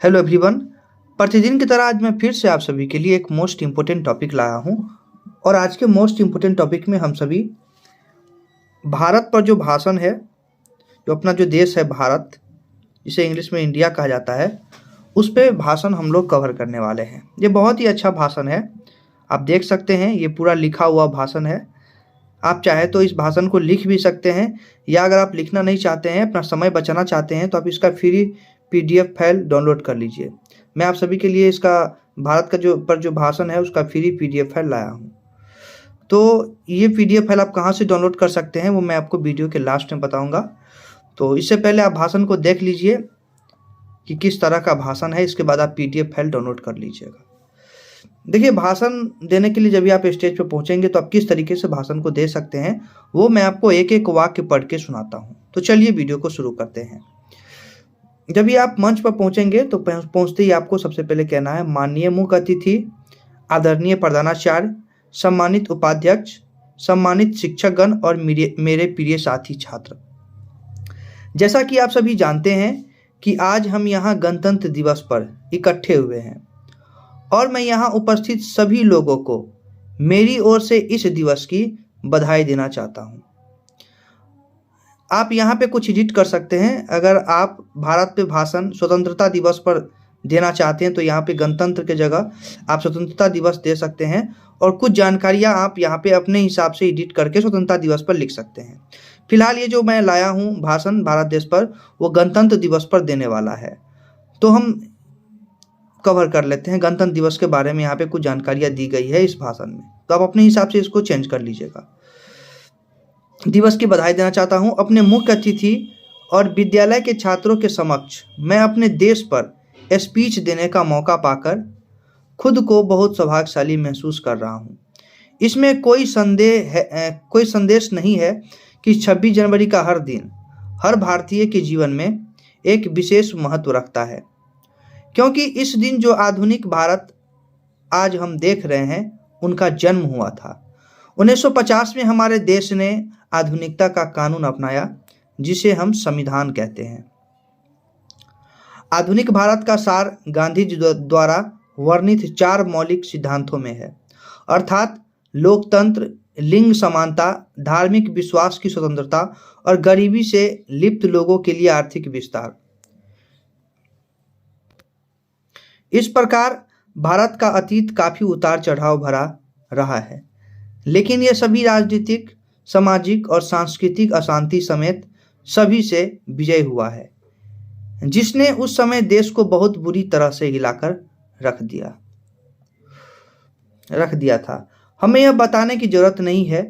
Hello everyone. प्रतिदिन की तरह आज मैं फिर से आप सभी के लिए एक मोस्ट इम्पोर्टेंट टॉपिक लाया हूं और आज के मोस्ट इम्पोर्टेंट टॉपिक में हम सभी भारत पर जो भाषण है, जो अपना जो देश है भारत, जिसे इंग्लिश में इंडिया कहा जाता है, उस पे भाषण हम लोग कवर करने वाले हैं। ये बहुत ही अच्छा भाषण है, आप देख सकते हैं, ये पूरा लिखा हुआ भाषण है। आप चाहे तो इस भाषण को लिख भी सकते हैं, या अगर आप लिखना नहीं चाहते हैं, अपना समय बचाना चाहते हैं, तो आप इसका फ्री PDF फाइल डाउनलोड कर लीजिए। मैं आप सभी के लिए इसका भारत का जो भाषण है उसका फ्री PDF फाइल लाया हूँ। तो ये PDF फाइल आप कहाँ से डाउनलोड कर सकते हैं वो मैं आपको वीडियो के लास्ट में बताऊँगा। तो इससे पहले आप भाषण को देख लीजिए कि किस तरह का भाषण है, इसके बाद आप PDF फाइल डाउनलोड कर लीजिएगा। देखिए, भाषण देने के लिए जब भी आप स्टेज पर पहुंचेंगे तो आप किस तरीके से भाषण को दे सकते हैं वो मैं आपको एक एक वाक्य पढ़ के सुनाता हूं। तो चलिए वीडियो को शुरू करते हैं। जब भी आप मंच पर पहुंचेंगे तो पहुंचते ही आपको सबसे पहले कहना है, माननीय मुख्य अतिथि, आदरणीय प्रधानाचार्य, सम्मानित उपाध्यक्ष, सम्मानित शिक्षकगण और मेरे प्रिय साथी छात्र। जैसा कि आप सभी जानते हैं कि आज हम यहाँ गणतंत्र दिवस पर इकट्ठे हुए हैं और मैं यहाँ उपस्थित सभी लोगों को मेरी ओर से इस दिवस की बधाई देना चाहता हूँ। आप यहाँ पे कुछ एडिट कर सकते हैं। अगर आप भारत पे भाषण स्वतंत्रता दिवस पर देना चाहते हैं तो यहाँ पे गणतंत्र के जगह आप स्वतंत्रता दिवस दे सकते हैं और कुछ जानकारियाँ आप यहाँ पे अपने हिसाब से एडिट करके स्वतंत्रता दिवस पर लिख सकते हैं। फिलहाल ये जो मैं लाया हूँ भाषण भारत देश पर, वो गणतंत्र दिवस पर देने वाला है। तो हम कवर कर लेते हैं गणतंत्र दिवस के बारे में। यहाँ पे कुछ जानकारियाँ दी गई है इस भाषण में, तो आप अपने हिसाब से इसको चेंज कर लीजिएगा। दिवस की बधाई देना चाहता हूँ अपने मुख्य अतिथि और विद्यालय के छात्रों के समक्ष। मैं अपने देश पर स्पीच देने का मौका पाकर खुद को बहुत सौभाग्यशाली महसूस कर रहा हूँ। इसमें कोई संदेश नहीं है कि 26 जनवरी का हर दिन हर भारतीय के जीवन में एक विशेष महत्व रखता है, क्योंकि इस दिन जो आधुनिक भारत आज हम देख रहे हैं उनका जन्म हुआ था। 1950 में हमारे देश ने आधुनिकता का कानून अपनाया, जिसे हम संविधान कहते हैं। आधुनिक भारत का सार गांधी जी द्वारा वर्णित 4 मौलिक सिद्धांतों में है, अर्थात लोकतंत्र, लिंग समानता, धार्मिक विश्वास की स्वतंत्रता और गरीबी से लिप्त लोगों के लिए आर्थिक विस्तार। इस प्रकार भारत का अतीत काफी उतार चढ़ाव भरा रहा है, लेकिन यह सभी राजनीतिक, सामाजिक और सांस्कृतिक अशांति समेत सभी से विजय हुआ है, जिसने उस समय देश को बहुत बुरी तरह से हिलाकर रख दिया था। हमें यह बताने की जरूरत नहीं है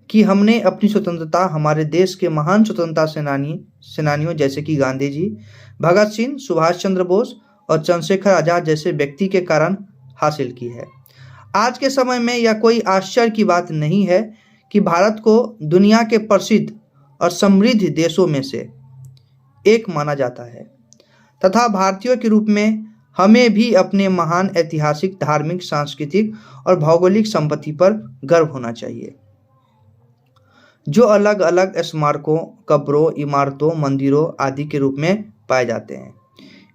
कि हमने अपनी स्वतंत्रता हमारे देश के महान स्वतंत्रता सेनानियों जैसे कि गांधी जी, भगत सिंह, सुभाष चंद्र बोस और चंद्रशेखर आजाद जैसे व्यक्ति के कारण हासिल की है। आज के समय में यह कोई आश्चर्य की बात नहीं है कि भारत को दुनिया के प्रसिद्ध और समृद्ध देशों में से एक माना जाता है, तथा भारतीयों के रूप में हमें भी अपने महान ऐतिहासिक, धार्मिक, सांस्कृतिक और भौगोलिक संपत्ति पर गर्व होना चाहिए, जो अलग अलग स्मारकों, कब्रों, इमारतों, मंदिरों आदि के रूप में पाए जाते हैं।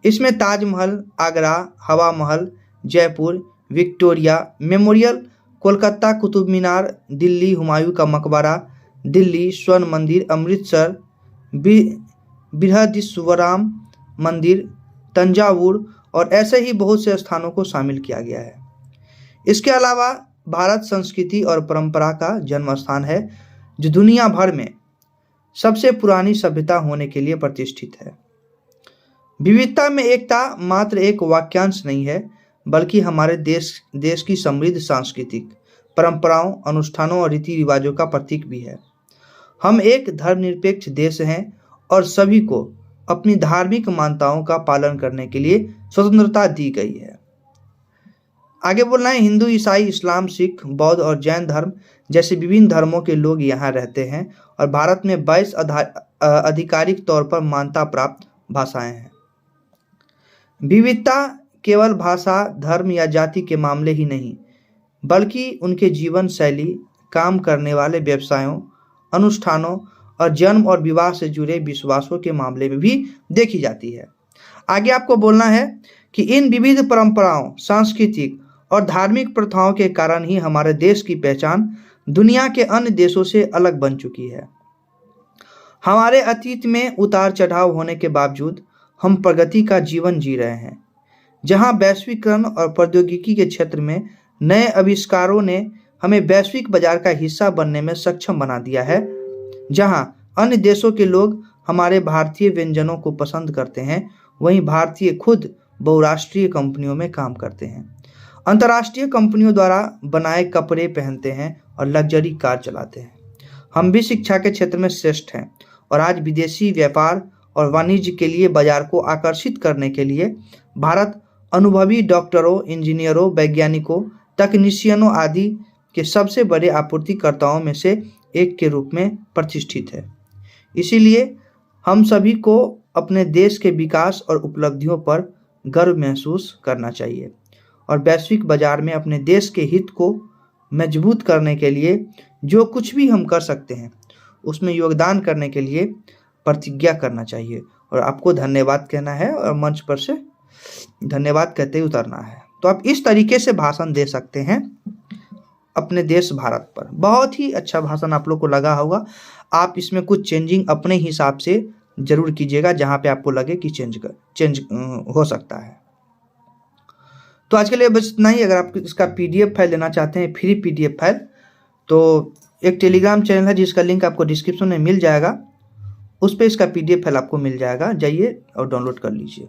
इसमें ताजमहल, आगरा, हवा महल, जयपुर, विक्टोरिया मेमोरियल, कोलकाता कुतुब मीनार, दिल्ली हुमायूं का मकबरा, दिल्ली स्वर्ण मंदिर, अमृतसर बृहदीश्वराम मंदिर, तंजावुर और ऐसे ही बहुत से स्थानों को शामिल किया गया है। इसके अलावा भारत संस्कृति और परंपरा का जन्म स्थान है, जो दुनिया भर में सबसे पुरानी सभ्यता होने के लिए प्रतिष्ठित है। विविधता में एकता मात्र एक वाक्यांश नहीं है, बल्कि हमारे देश की समृद्ध सांस्कृतिक परंपराओं, अनुष्ठानों और रीति रिवाजों का प्रतीक भी है। हम एक धर्मनिरपेक्ष देश हैं और सभी को अपनी धार्मिक मान्यताओं का पालन करने के लिए स्वतंत्रता दी गई है। आगे बोलना है, हिंदू, ईसाई, इस्लाम, सिख, बौद्ध और जैन धर्म जैसे विभिन्न धर्मों के लोग यहाँ रहते हैं और भारत में 22 आधिकारिक तौर पर मान्यता प्राप्त भाषाएं हैं। विविधता केवल भाषा, धर्म या जाति के मामले ही नहीं, बल्कि उनके जीवन शैली, काम करने वाले व्यवसायों, अनुष्ठानों और जन्म और विवाह से जुड़े विश्वासों के मामले में भी देखी जाती है। आगे आपको बोलना है कि इन विविध परंपराओं, सांस्कृतिक और धार्मिक प्रथाओं के कारण ही हमारे देश की पहचान दुनिया के अन्य देशों से अलग बन चुकी है। हमारे अतीत में उतार चढ़ाव होने के बावजूद हम प्रगति का जीवन जी रहे हैं, जहां वैश्वीकरण और प्रौद्योगिकी के क्षेत्र में नए आविष्कारों ने हमें वैश्विक बाजार का हिस्सा बनने में सक्षम बना दिया है। जहां अन्य देशों के लोग हमारे भारतीय व्यंजनों को पसंद करते हैं, वहीं भारतीय खुद बहुराष्ट्रीय कंपनियों में काम करते हैं, अंतर्राष्ट्रीय कंपनियों द्वारा बनाए कपड़े पहनते हैं और लग्जरी कार चलाते हैं। हम भी शिक्षा के क्षेत्र में श्रेष्ठ हैं और आज विदेशी व्यापार और वाणिज्य के लिए बाजार को आकर्षित करने के लिए भारत अनुभवी डॉक्टरों, इंजीनियरों, वैज्ञानिकों, तकनीशियनों आदि के सबसे बड़े आपूर्तिकर्ताओं में से एक के रूप में प्रतिष्ठित है। इसीलिए हम सभी को अपने देश के विकास और उपलब्धियों पर गर्व महसूस करना चाहिए और वैश्विक बाजार में अपने देश के हित को मजबूत करने के लिए जो कुछ भी हम कर सकते हैं उसमें योगदान करने के लिए प्रतिज्ञा करना चाहिए और आपको धन्यवाद कहना है और मंच पर से धन्यवाद कहते ही उतरना है। तो आप इस तरीके से भाषण दे सकते हैं अपने देश भारत पर। बहुत ही अच्छा भाषण आप लोग को लगा होगा। आप इसमें कुछ चेंजिंग अपने हिसाब से जरूर कीजिएगा जहां पे आपको लगे कि चेंज हो सकता है। तो आज के लिए बस इतना ही। अगर आप इसका PDF फाइल लेना चाहते हैं, फ्री PDF फाइल, तो एक टेलीग्राम चैनल है जिसका लिंक आपको डिस्क्रिप्शन में मिल जाएगा, उस पर इसका PDF फाइल आपको मिल जाएगा, जाइए और डाउनलोड कर लीजिए।